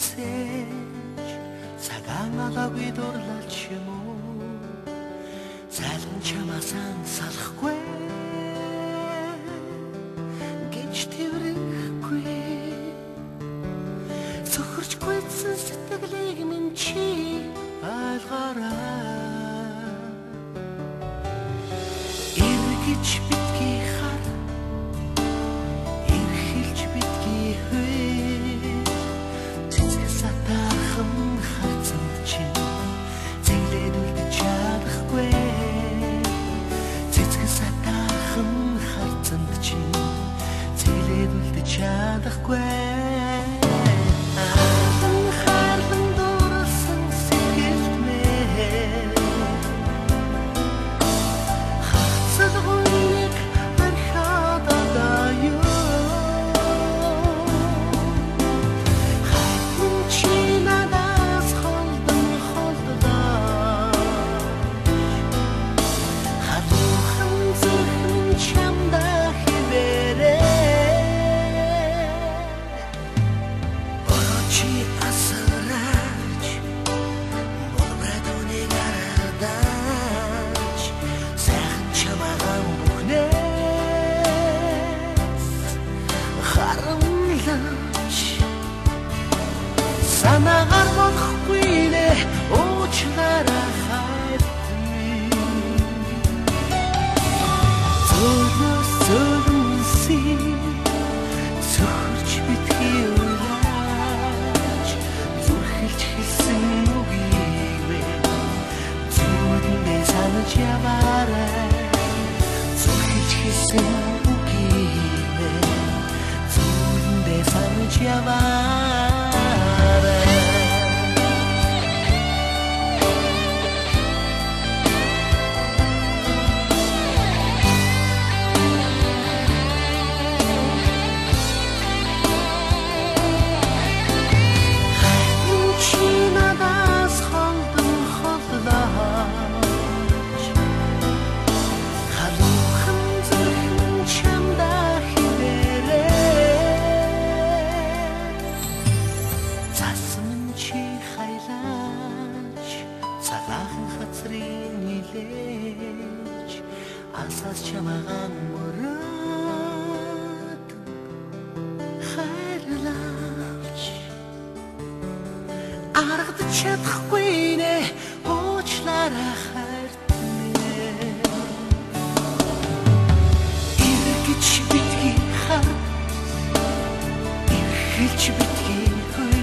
цээж цагаан алаагүй дурлалч юм уу зайлан чамаас салахгүй гэж тэрхгүй цохорч гүйцэн сэтгэлийг минь чи байлгаарай эргэж битгий хар эрхэлж битгий хүй цэцгэс атахан харцанд чинь зэглээд үлдэж чадахгүй цэцгэс атахан харцанд чинь зэглээд үлдэж чадахгүй санаагаар болохгүй нэ уучлаарай хайртны зөөлөс зөөлөнсий цохорч битгий уйлаач зүрхэлж хэлсэн үгийг зүуднээ санаж яваарай зүрхэлж хэлсэн үгийг зүуднээ санаж яваарай асаас чамаан мөрөд хайрлаач аргадч чадахгүй нэ уучлаарай хайртны эргэж битгий хар эрхэлж битгий хүй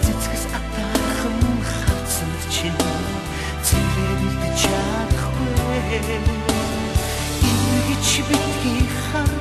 цэцгэс атахан харцанд чинь зэглээд чадахгүй эргэж битгий хар